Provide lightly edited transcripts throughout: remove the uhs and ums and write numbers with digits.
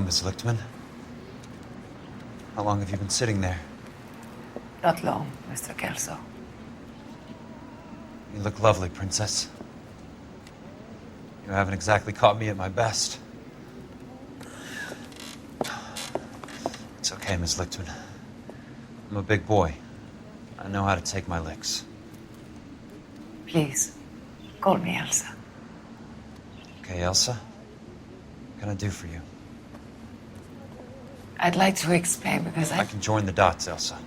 Miss Lichtman. How long have you been sitting there? Not long, Mr. Kelso. You look lovely, Princess. You haven't exactly caught me at my best. It's okay, Miss Lichtman. I'm a big boy. I know how to take my licks. Please, call me Elsa. Okay, Elsa? What can I do for you? I'd like to explain because I can join the dots, Elsa.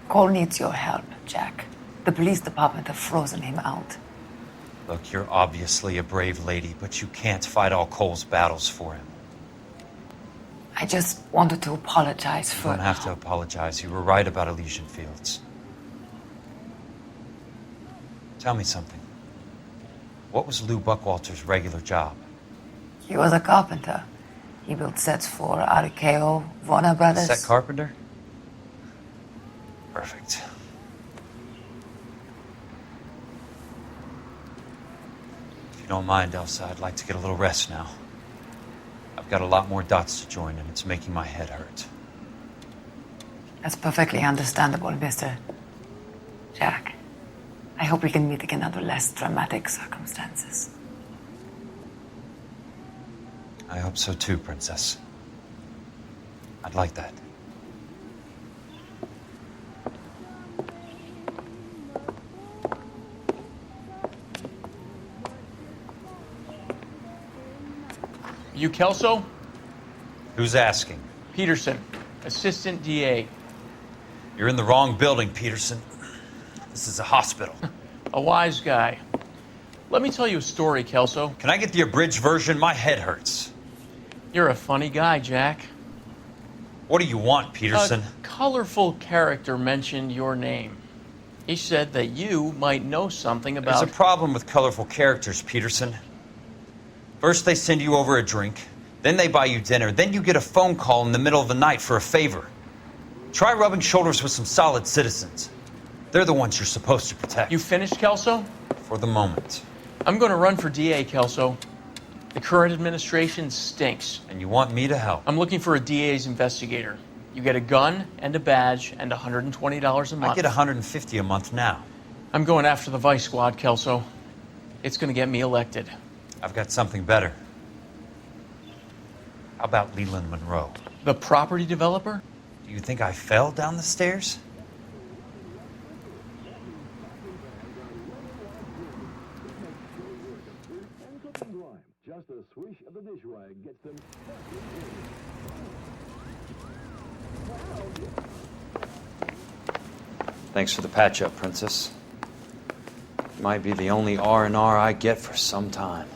Cole needs your help, Jack. The police department have frozen him out. Look, you're obviously a brave lady, but you can't fight all Cole's battles for him. I just wanted to apologize for... You don't have to apologize. You were right about Elysian Fields. Tell me something. What was Lou Buckwalter's regular job? He was a carpenter. He built sets for RKO, Warner Brothers. Set carpenter? Perfect. If you don't mind, Elsa, I'd like to get a little rest now. I've got a lot more dots to join, and it's making my head hurt. That's perfectly understandable, Mr. Jack. I hope we can meet again under less dramatic circumstances. I hope so too, Princess. I'd like that. You Kelso? Who's asking? Peterson, Assistant DA. You're in the wrong building, Peterson. This is a hospital. A wise guy. Let me tell you a story, Kelso. Can I get the abridged version? My head hurts. You're a funny guy, Jack. What do you want, Peterson? A colorful character mentioned your name. He said that you might know something about... There's a problem with colorful characters, Peterson. First they send you over a drink, then they buy you dinner, then you get a phone call in the middle of the night for a favor. Try rubbing shoulders with some solid citizens. They're the ones you're supposed to protect. You finished, Kelso? For the moment. I'm going to run for DA, Kelso. The current administration stinks. And you want me to help? I'm looking for a DA's investigator. You get a gun and a badge and $120 a month. I get $150 a month now. I'm going after the Vice Squad, Kelso. It's going to get me elected. I've got something better. How about Leland Monroe? The property developer? Do you think I fell down the stairs? Just a swish of the dish rag gets them. Thanks for the patch-up, Princess. Might be the only R&R I get for some time.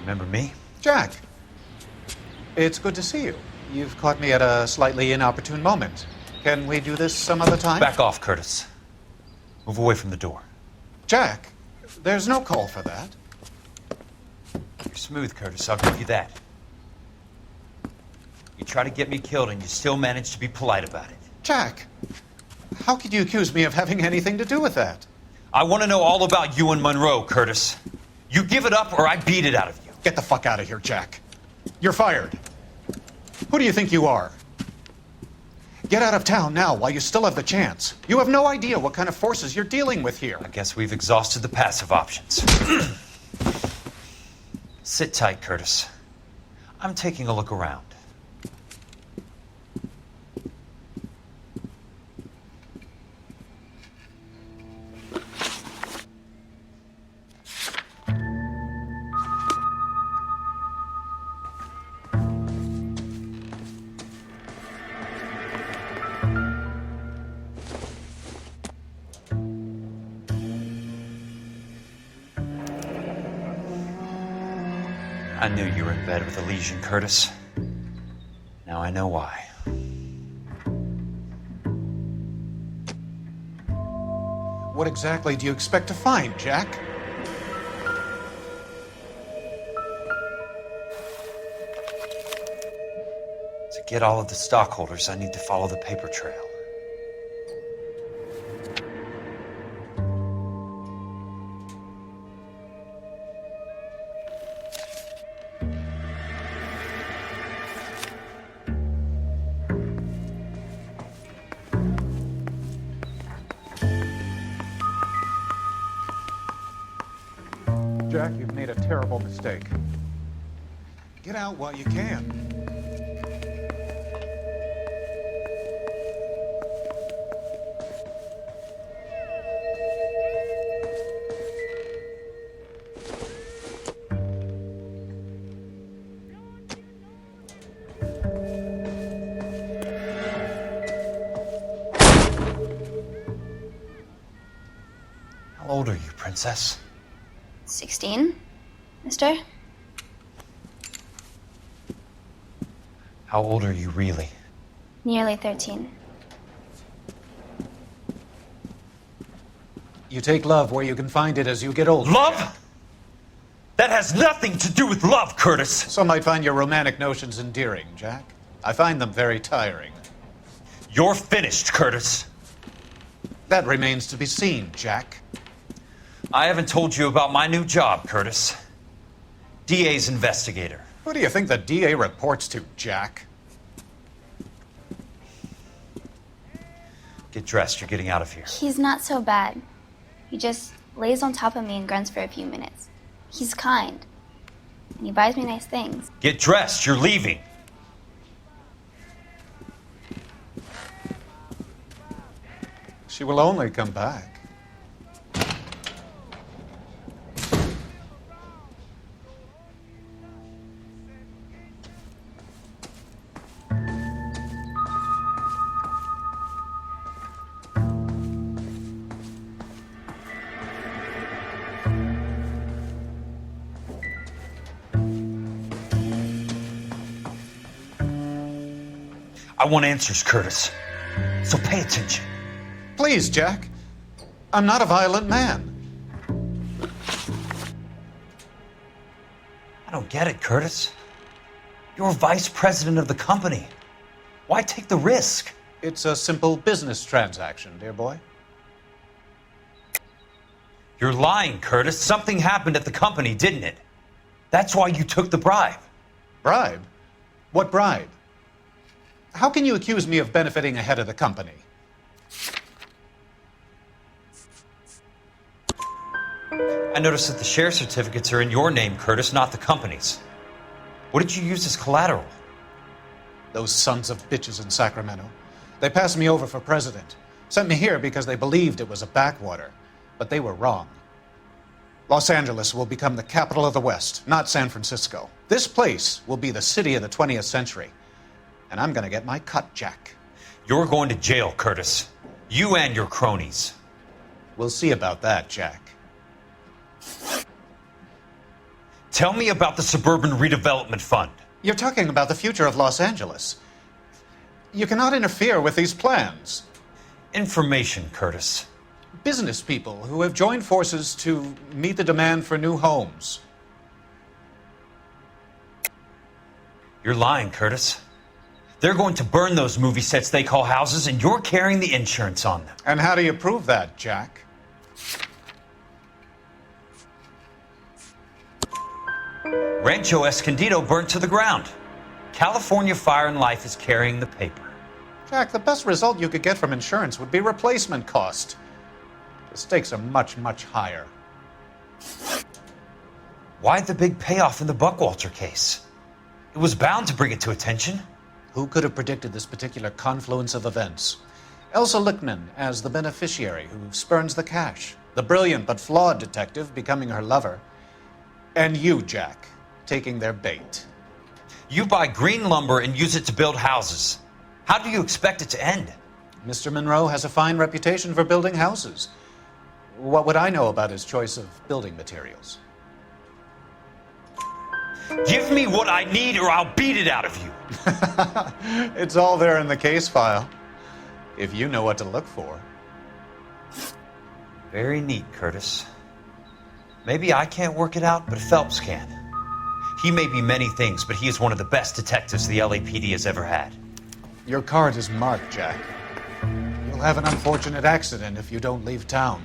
Remember me? Jack, it's good to see you. You've caught me at a slightly inopportune moment. Can we do this some other time? Back off, Curtis. Move away from the door. Jack, there's no call for that. You're smooth, Curtis. I'll give you that. You try to get me killed and you still manage to be polite about it. Jack, how could you accuse me of having anything to do with that? I want to know all about you and Monroe, Curtis. You give it up or I beat it out of you. Get the fuck out of here, Jack. You're fired. Who do you think you are? Get out of town now while you still have the chance. You have no idea what kind of forces you're dealing with here. I guess we've exhausted the passive options. Sit tight, Curtis. I'm taking a look around. I knew you were in bed with a lesion, Curtis. Now I know why. What exactly do you expect to find, Jack? To get all of the stockholders, I need to follow the paper trail. Jack, you've made a terrible mistake. Get out while you can. How old are you, Princess? 16, mister? How old are you really? Nearly 13. You take love where you can find it as you get older. Love? That has nothing to do with love, Curtis! Some might find your romantic notions endearing, Jack. I find them very tiring. You're finished, Curtis. That remains to be seen, Jack. I haven't told you about my new job, Curtis. DA's investigator. Who do you think the DA reports to, Jack? Get dressed, you're getting out of here. He's not so bad. He just lays on top of me and grunts for a few minutes. He's kind. And he buys me nice things. Get dressed, you're leaving. She will only come back. I want answers, Curtis. So pay attention. Please, Jack. I'm not a violent man. I don't get it, Curtis. You're vice president of the company. Why take the risk? It's a simple business transaction, dear boy. You're lying, Curtis. Something happened at the company, didn't it? That's why you took the bribe. Bribe? What bribe? How can you accuse me of benefiting ahead of the company? I noticed that the share certificates are in your name, Curtis, not the company's. What did you use as collateral? Those sons of bitches in Sacramento. They passed me over for president. Sent me here because they believed it was a backwater. But they were wrong. Los Angeles will become the capital of the West, not San Francisco. This place will be the city of the 20th century. And I'm gonna get my cut, Jack. You're going to jail, Curtis. You and your cronies. We'll see about that, Jack. Tell me about the Suburban Redevelopment Fund. You're talking about the future of Los Angeles. You cannot interfere with these plans. Information, Curtis. Business people who have joined forces to meet the demand for new homes. You're lying, Curtis. They're going to burn those movie sets they call houses, and you're carrying the insurance on them. And how do you prove that, Jack? Rancho Escondido burnt to the ground. California Fire and Life is carrying the paper. Jack, the best result you could get from insurance would be replacement cost. The stakes are much, much higher. Why the big payoff in the Buckwalter case? It was bound to bring it to attention. Who could have predicted this particular confluence of events? Elsa Lichtman as the beneficiary who spurns the cash, the brilliant but flawed detective becoming her lover, and you, Jack, taking their bait. You buy green lumber and use it to build houses. How do you expect it to end? Mr. Monroe has a fine reputation for building houses. What would I know about his choice of building materials? Give me what I need or I'll beat it out of you. It's all there in the case file, if you know what to look for. Very neat, Curtis. Maybe I can't work it out, but Phelps can. He may be many things, but he is one of the best detectives the LAPD has ever had. Your card is marked, Jack. You'll have an unfortunate accident if you don't leave town.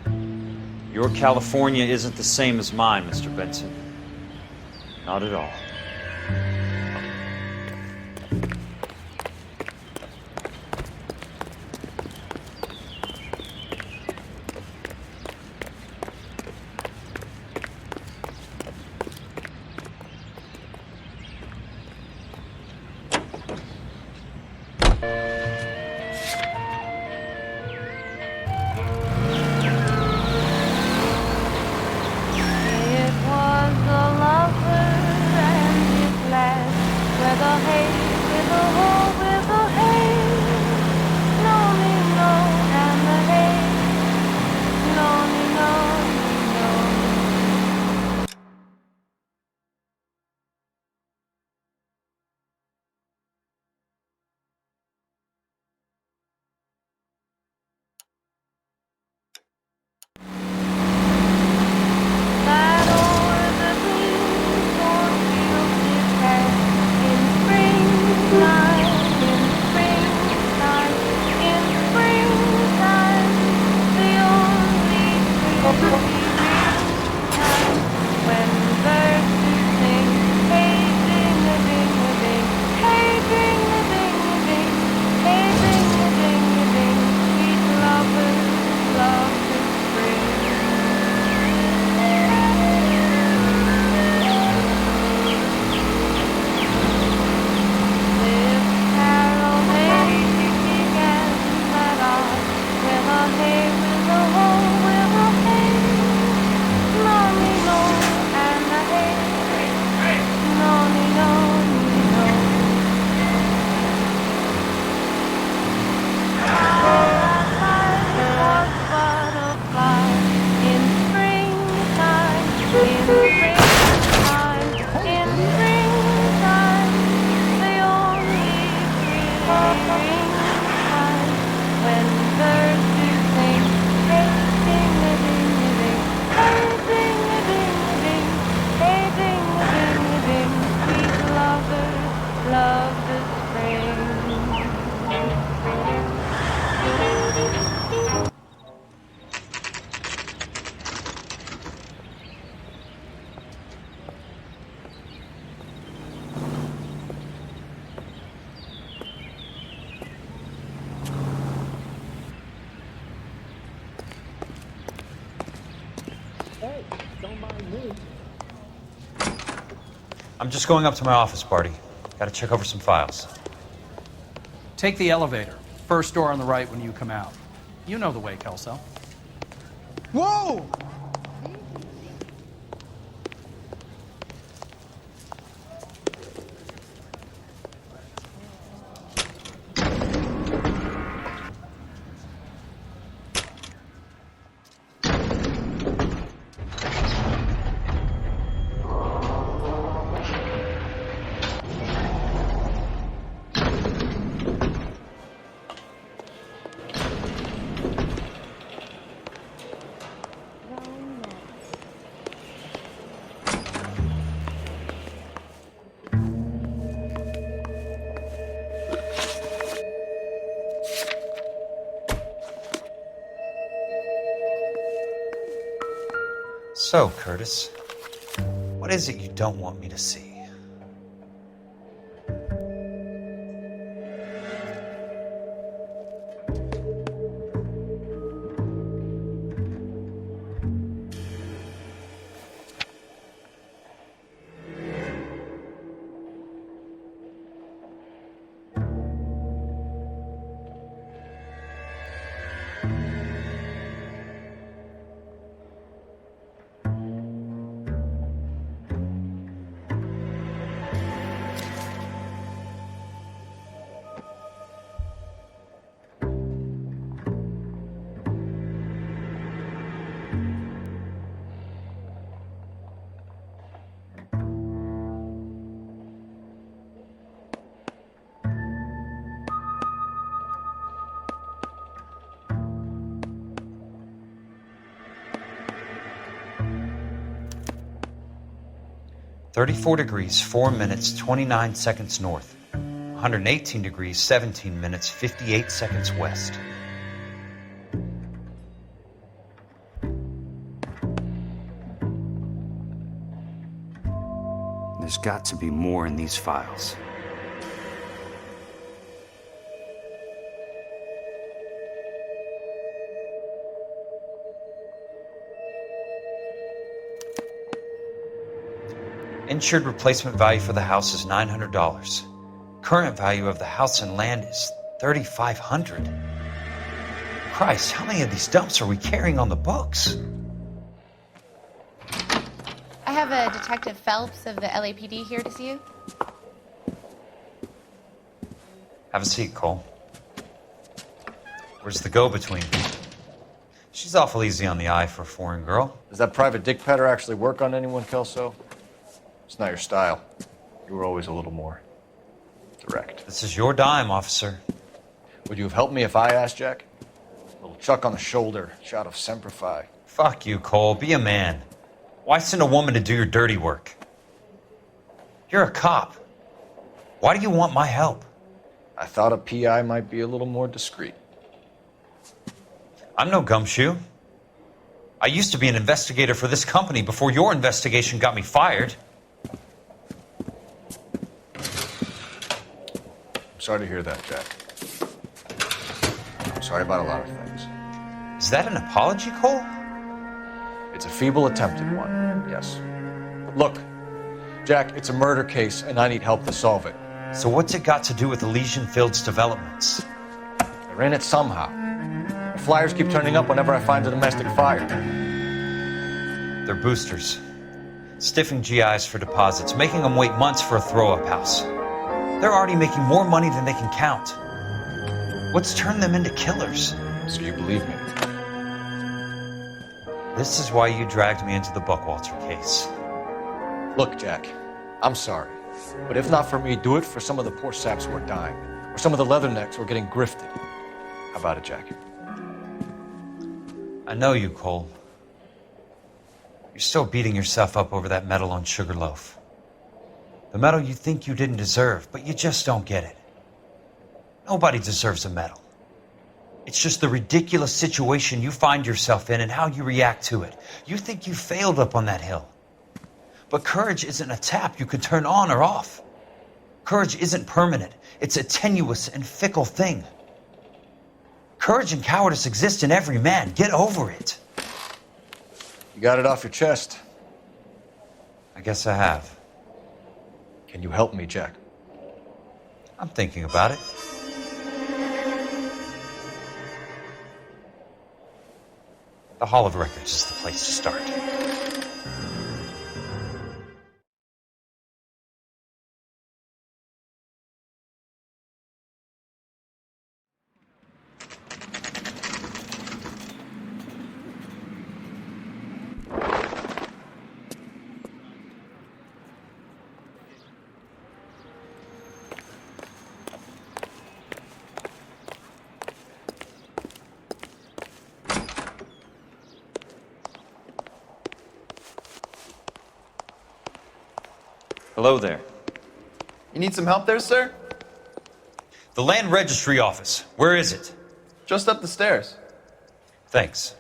Your California isn't the same as mine, Mr. Benson. Not at all. I'm just going up to my office, Barty. Gotta check over some files. Take the elevator. First door on the right when you come out. You know the way, Kelso. Whoa! So, Curtis, what is it you don't want me to see? 34 degrees, 4 minutes, 29 seconds north. 118 degrees, 17 minutes, 58 seconds west. There's got to be more in these files. Insured replacement value for the house is $900. Current value of the house and land is $3,500. Christ, how many of these dumps are we carrying on the books? I have a Detective Phelps of the LAPD here to see you. Have a seat, Cole. Where's the go-between? She's awful easy on the eye for a foreign girl. Does that private dick petter actually work on anyone, Kelso? It's not your style. You were always a little more direct. This is your dime, officer. Would you have helped me if I asked, Jack? A little chuck on the shoulder, shot of Semper Fi. Fuck you, Cole. Be a man. Why send a woman to do your dirty work? You're a cop. Why do you want my help? I thought a PI might be a little more discreet. I'm no gumshoe. I used to be an investigator for this company before your investigation got me fired. Sorry to hear that, Jack. I'm sorry about a lot of things. Is that an apology, Cole? It's a feeble attempt at one, yes. Look, Jack, it's a murder case, and I need help to solve it. So what's it got to do with Elysian Fields developments? They're in it somehow. The flyers keep turning up whenever I find a domestic fire. They're boosters. Stiffing GIs for deposits, making them wait months for a throw-up house. They're already making more money than they can count. What's turned them into killers? So you believe me? This is why you dragged me into the Buckwalter case. Look, Jack, I'm sorry. But if not for me, do it for some of the poor saps who are dying. Or some of the leathernecks who are getting grifted. How about it, Jack? I know you, Cole. You're still beating yourself up over that medal on Sugarloaf. The medal you think you didn't deserve, but you just don't get it. Nobody deserves a medal. It's just the ridiculous situation you find yourself in and how you react to it. You think you failed up on that hill. But courage isn't a tap you can turn on or off. Courage isn't permanent. It's a tenuous and fickle thing. Courage and cowardice exist in every man. Get over it. You got it off your chest. I guess I have. Can you help me, Jack? I'm thinking about it. The Hall of Records is the place to start. Hello there. You need some help there, sir? The Land Registry Office. Where is it? Just up the stairs. Thanks.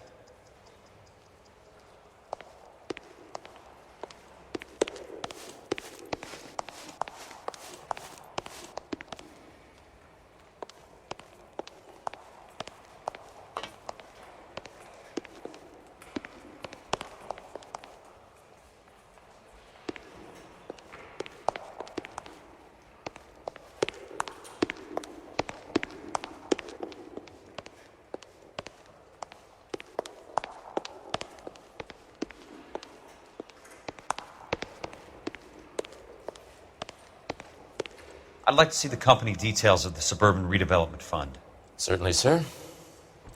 I'd like to see the company details of the Suburban Redevelopment Fund. Certainly, sir.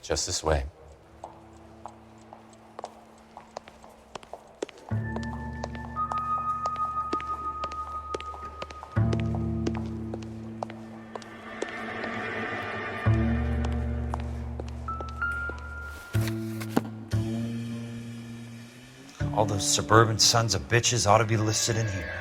Just this way. All those suburban sons of bitches ought to be listed in here.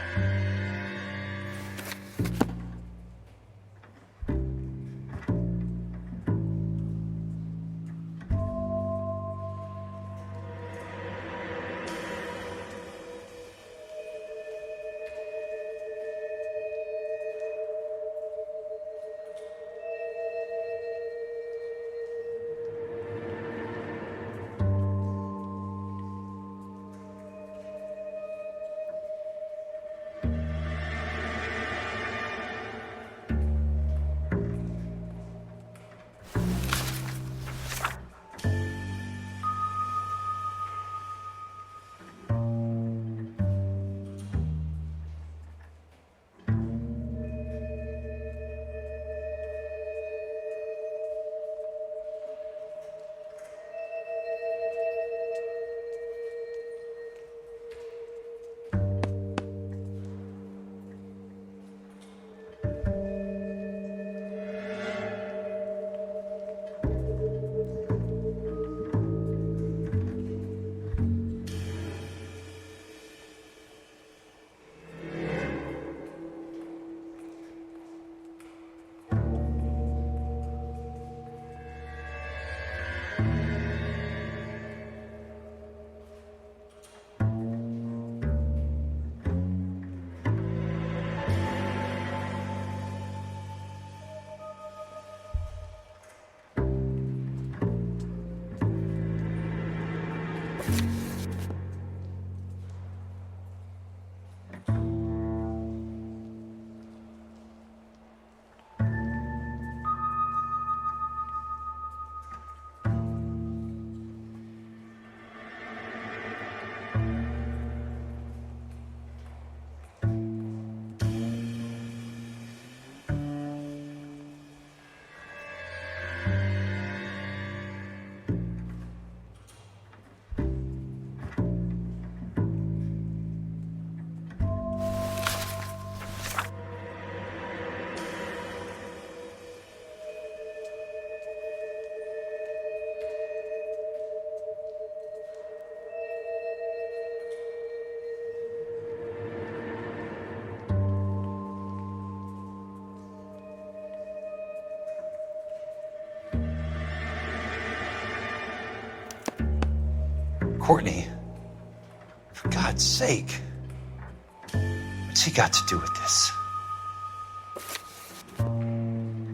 Courtney, for God's sake, what's he got to do with this?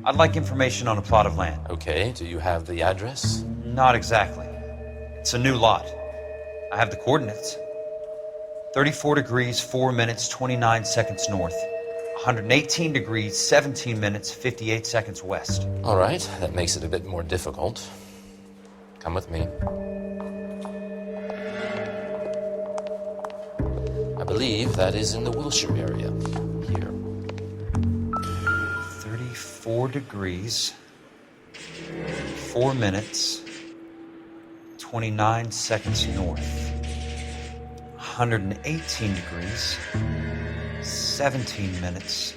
I'd like information on a plot of land. Okay, do you have the address? Not exactly. It's a new lot. I have the coordinates. 34 degrees, 4 minutes, 29 seconds north. 118 degrees, 17 minutes, 58 seconds west. All right, that makes it a bit more difficult. Come with me. I believe that is in the Wilshire area. Here. 34 degrees, 4 minutes, 29 seconds north. 118 degrees, 17 minutes,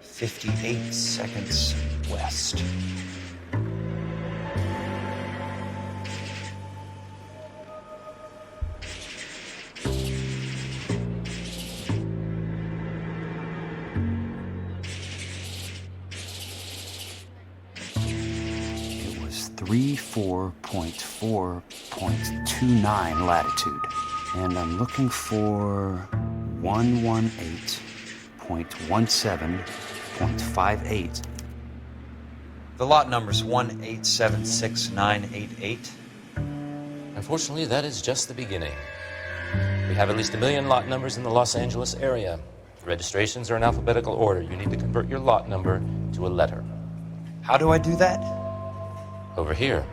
58 seconds west. It was 34.4.29 latitude. And I'm looking for 118.17.58. The lot number's 1876988. Unfortunately, that is just the beginning. We have at least 1 million lot numbers in the Los Angeles area. The registrations are in alphabetical order. You need to convert your lot number to a letter. How do I do that? Over here,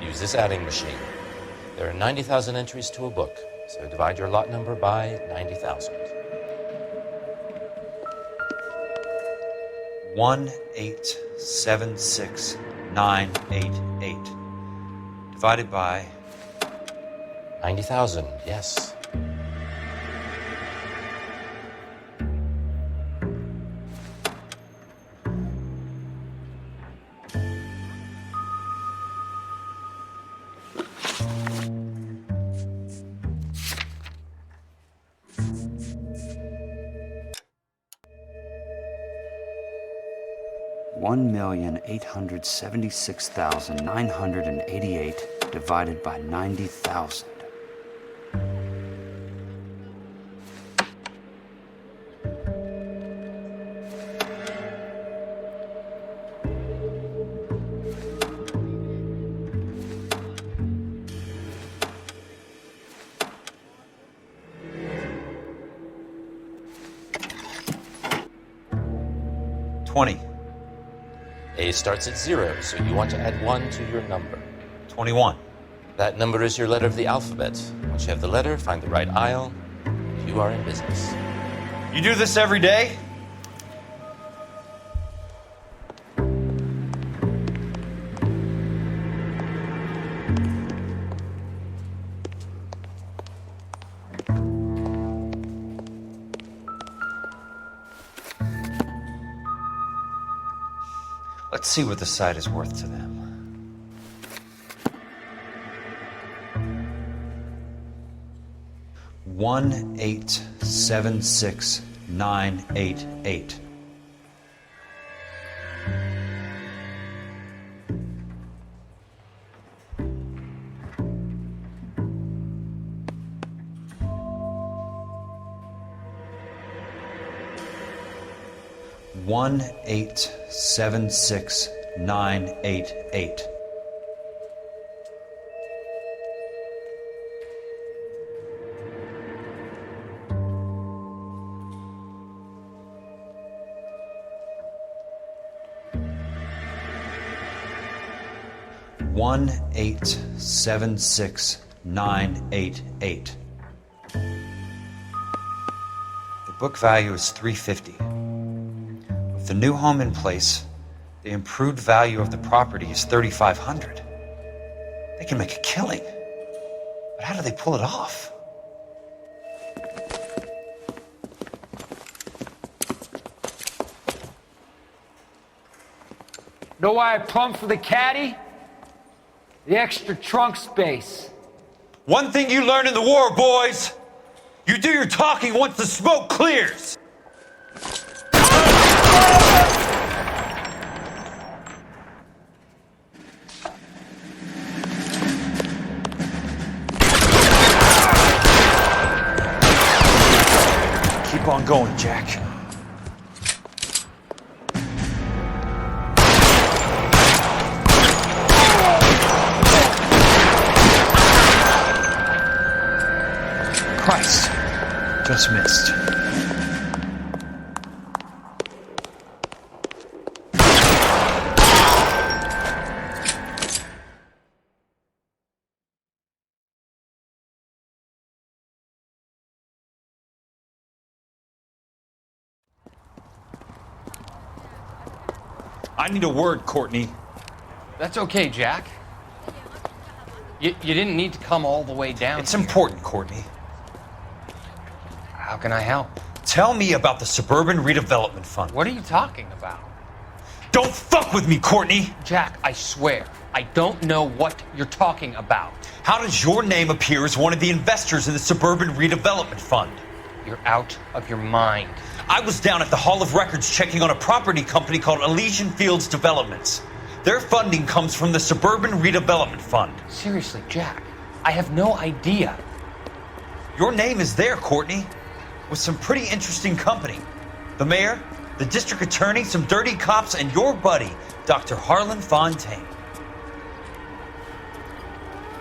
use this adding machine. There are 90,000 entries to a book, so divide your lot number by 90,000. 1876988 divided by 90,000, yes. $1,876,988 divided by 90,000. A starts at 0, so you want to add 1 to your number. 21. That number is your letter of the alphabet. Once you have the letter, find the right aisle. You are in business. You do this every day? Let's see what the site is worth to them. $1,876,988. $1,876,988. $1,876,988. The book value is $350. With the new home in place, the improved value of the property is $3,500. They can make a killing. But how do they pull it off? Know why I plumbed for the caddy? The extra trunk space. One thing you learn in the war, boys. You do your talking once the smoke clears. going, Jack. Christ. Just missed. I need a word, Courtney. That's okay, Jack. You didn't need to come all the way down. It's important, Courtney. How can I help? Tell me about the Suburban Redevelopment Fund. What are you talking about? Don't fuck with me, Courtney! Jack, I swear, I don't know what you're talking about. How does your name appear as one of the investors in the Suburban Redevelopment Fund? You're out of your mind. I was down at the Hall of Records checking on a property company called Elysian Fields Developments. Their funding comes from the Suburban Redevelopment Fund. Seriously, Jack, I have no idea. Your name is there, Courtney, with some pretty interesting company. The mayor, the district attorney, some dirty cops, and your buddy, Dr. Harlan Fontaine.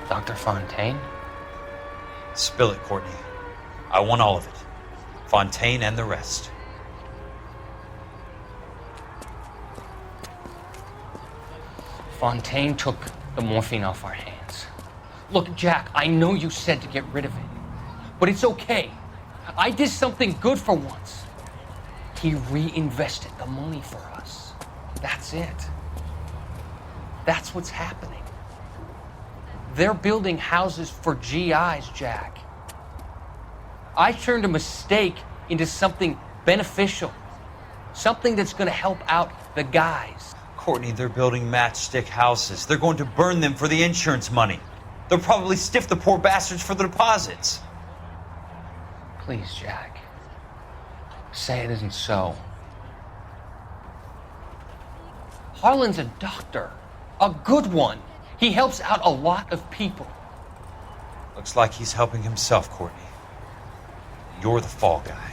Dr. Fontaine? Spill it, Courtney. I want all of it. Fontaine and the rest. Fontaine took the morphine off our hands. Look, Jack, I know you said to get rid of it, but it's okay. I did something good for once. He reinvested the money for us. That's it. That's what's happening. They're building houses for GIs, Jack. I turned a mistake into something beneficial. Something that's going to help out the guys. Courtney, they're building matchstick houses. They're going to burn them for the insurance money. They'll probably stiff the poor bastards for the deposits. Please, Jack. Say it isn't so. Harlan's a doctor. A good one. He helps out a lot of people. Looks like he's helping himself, Courtney. You're the fall guy.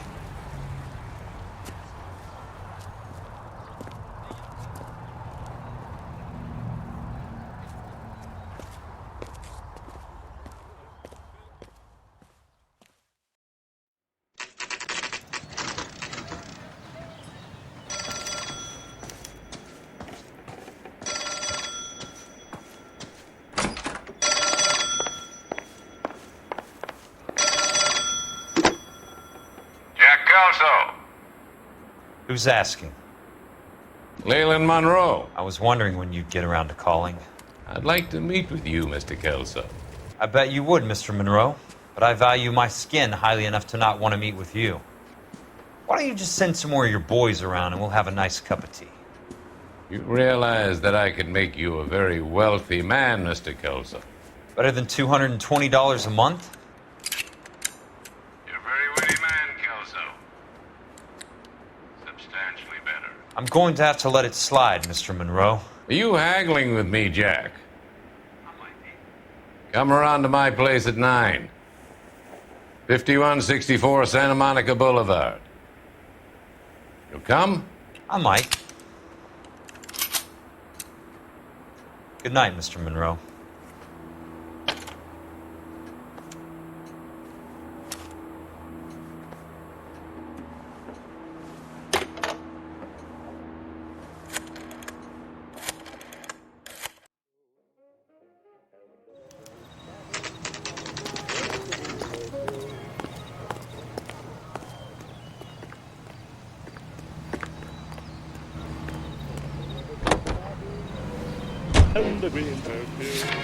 Kelso. Who's asking? Leland Monroe. I was wondering when you'd get around to calling. I'd like to meet with you, Mr. Kelso. I bet you would, Mr. Monroe. But I value my skin highly enough to not want to meet with you. Why don't you just send some more of your boys around and we'll have a nice cup of tea? You realize that I could make you a very wealthy man, Mr. Kelso. Better than $220 a month? You're a very witty man, Kelso. Substantially better. I'm going to have to let it slide, Mr. Monroe. Are you haggling with me, Jack? Come around to my place at 9. 5164 Santa Monica Boulevard. You'll come? I might. Good night, Mr. Monroe. And the green perfume.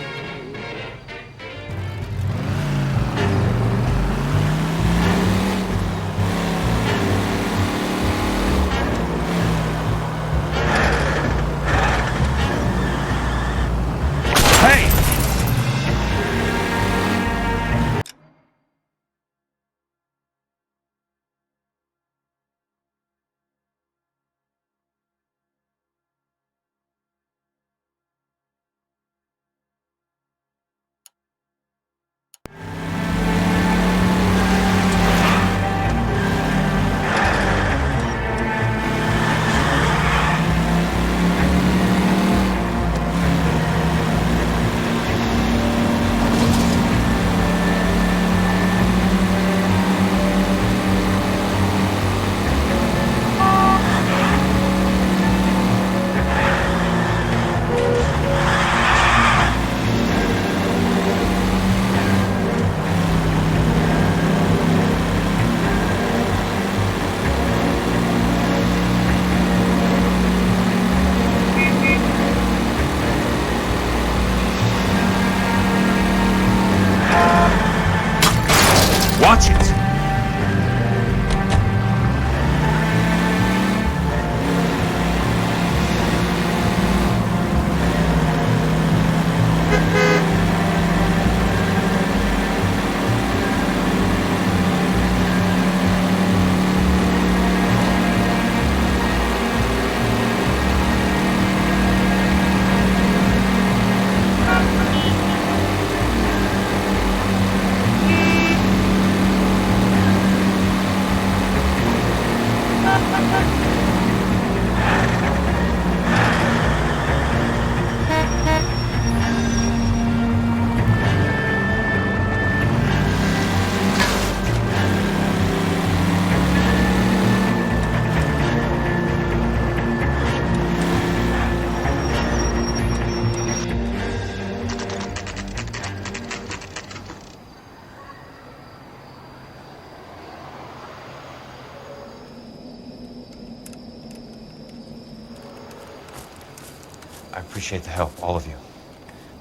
I appreciate the help, all of you.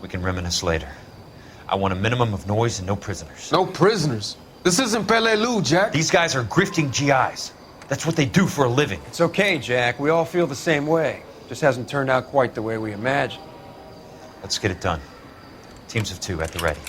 We can reminisce later. I want a minimum of noise and no prisoners. No prisoners? This isn't Peleliu, Jack. These guys are grifting GIs. That's what they do for a living. It's okay, Jack. We all feel the same way. Just hasn't turned out quite the way we imagined. Let's get it done. Teams of 2 at the ready.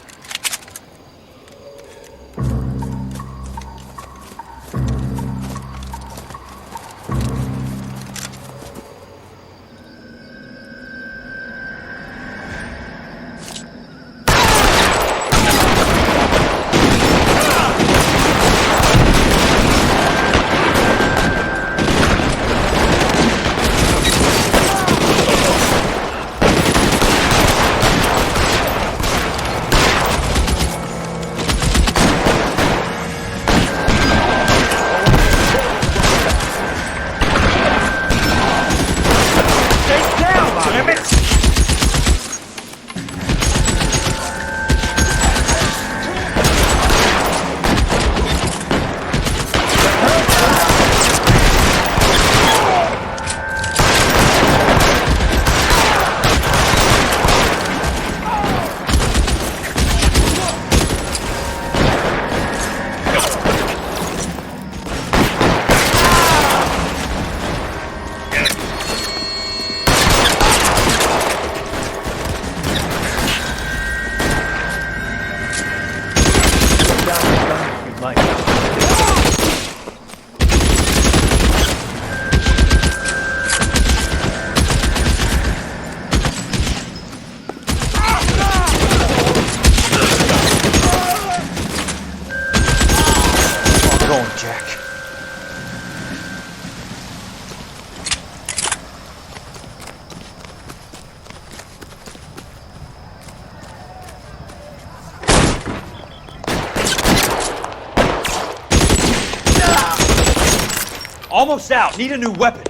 Almost out. Need a new weapon.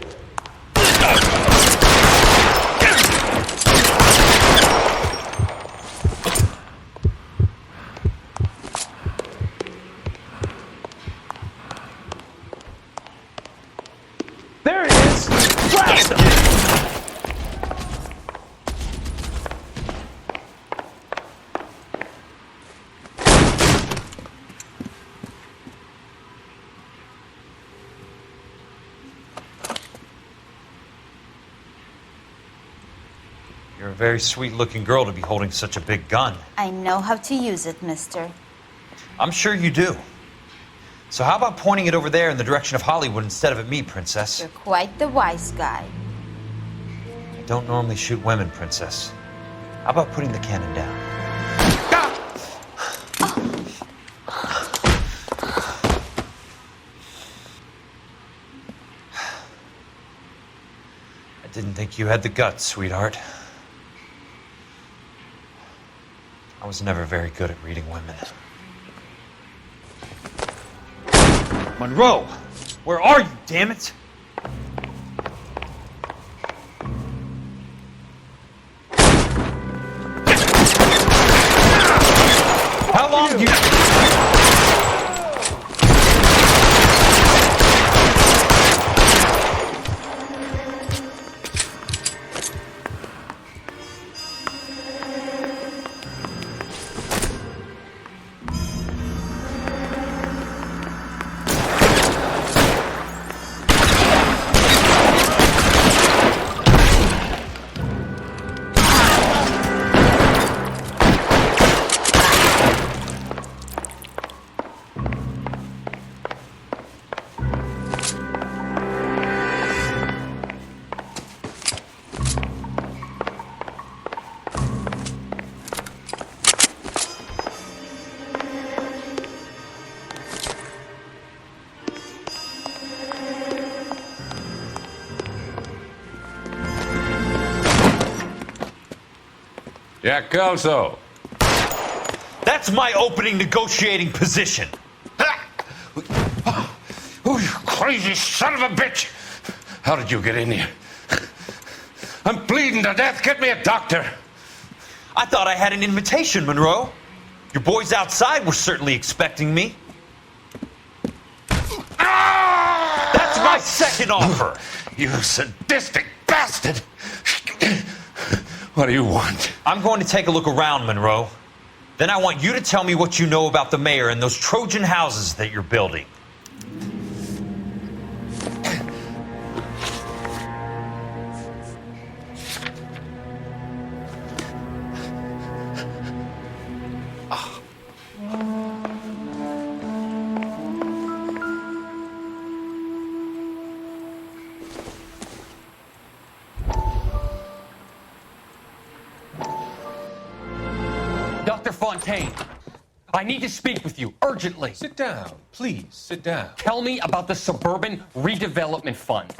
There it is! Blast him! You're a very sweet-looking girl to be holding such a big gun. I know how to use it, mister. I'm sure you do. So how about pointing it over there in the direction of Hollywood instead of at me, Princess? You're quite the wise guy. I don't normally shoot women, Princess. How about putting the cannon down? I didn't think you had the guts, sweetheart. I was never very good at reading women. Monroe! Where are you, damn it? How long do you... Jack Kelso. That's my opening negotiating position. Oh, you crazy son of a bitch! How did you get in here? I'm bleeding to death. Get me a doctor. I thought I had an invitation, Monroe. Your boys outside were certainly expecting me. That's my second offer. You sadistic bastard! What do you want? I'm going to take a look around, Monroe. Then I want you to tell me what you know about the mayor and those Trojan houses that you're building. Dr. Fontaine, I need to speak with you urgently. Sit down, please, sit down. Tell me about the Suburban Redevelopment Fund.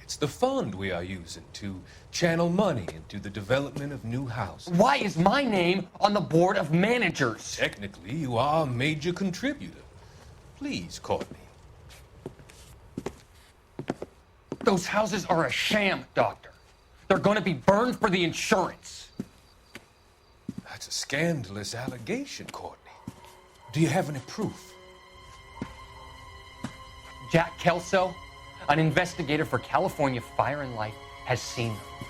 It's the fund we are using to channel money into the development of new houses. Why is my name on the board of managers? Technically, you are a major contributor. Please, Courtney. Those houses are a sham, Doctor. They're going to be burned for the insurance. That's a scandalous allegation, Courtney. Do you have any proof? Jack Kelso, an investigator for California Fire and Life, has seen them.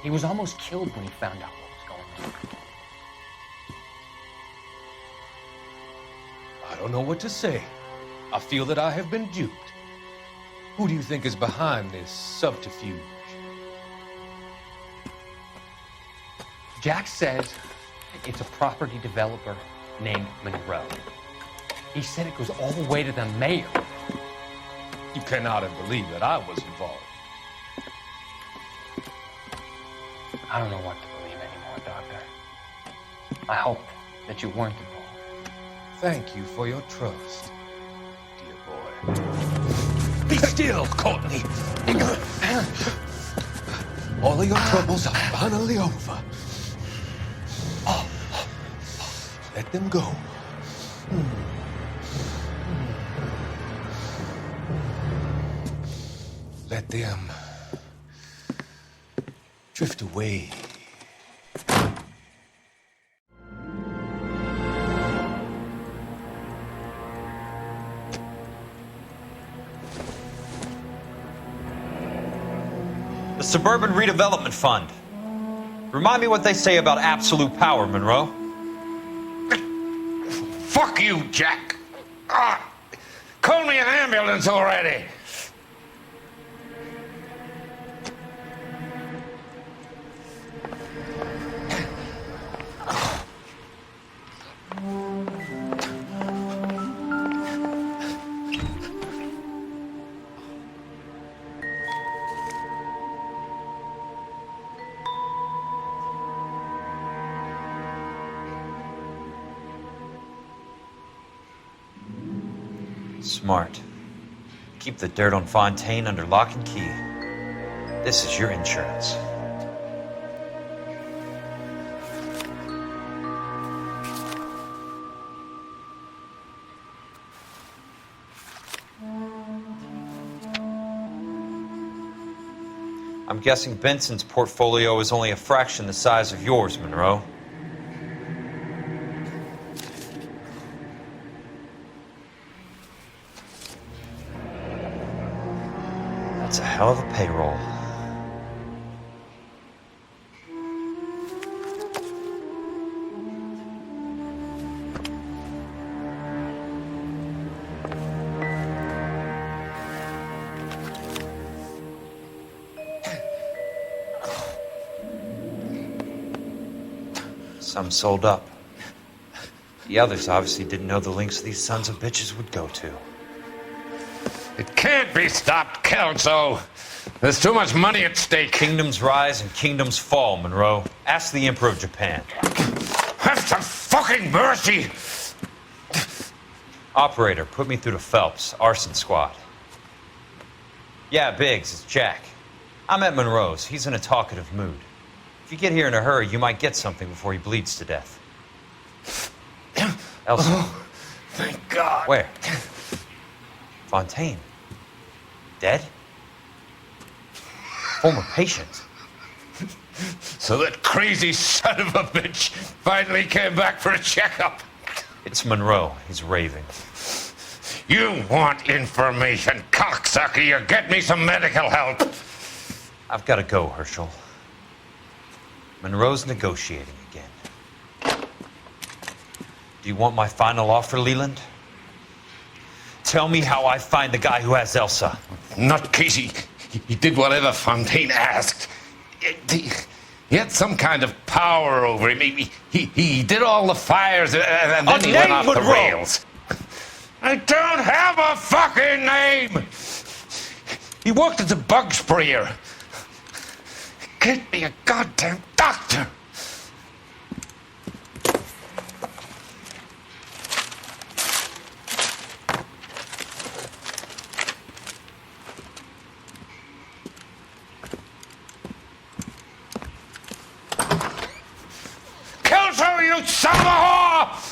He was almost killed when he found out what was going on. I don't know what to say. I feel that I have been duped. Who do you think is behind this subterfuge? Jack says it's a property developer named Monroe. He said it goes all the way to the mayor. You cannot have believed that I was involved. I don't know what to believe anymore, Doctor. I hope that you weren't involved. Thank you for your trust, dear boy. Be still, Courtney. All of your troubles are finally over. Let them go. Let them drift away. The Suburban Redevelopment Fund. Remind me what they say about absolute power, Monroe. Fuck you, Jack. Call me an ambulance already. Smart. Keep the dirt on Fontaine under lock and key. This is your insurance. I'm guessing Benson's portfolio is only a fraction the size of yours, Monroe. That's a hell of a payroll. Some sold up. The others obviously didn't know the lengths these sons of bitches would go to. It can't be stopped, Kelso. There's too much money at stake. Kingdoms rise and kingdoms fall, Monroe. Ask the Emperor of Japan. Have some fucking mercy! Operator, put me through to Phelps, arson squad. Yeah, Biggs, it's Jack. I'm at Monroe's. He's in a talkative mood. If you get here in a hurry, you might get something before he bleeds to death. Elsa. Oh, thank God. Where? Fontaine. Dead? Former patient. So that crazy son of a bitch finally came back for a checkup. It's Monroe. He's raving. You want information, cocksucker. You get me some medical help. I've got to go, Herschel. Monroe's negotiating again. Do you want my final offer, Leland? Tell me how I find the guy who has Elsa. Not Casey. He did whatever Fontaine asked. He had some kind of power over him. He did all the fires and then he went off the rails. I don't have a fucking name! He worked as a bug sprayer. Get me a goddamn doctor! Kelso, you son of a whore!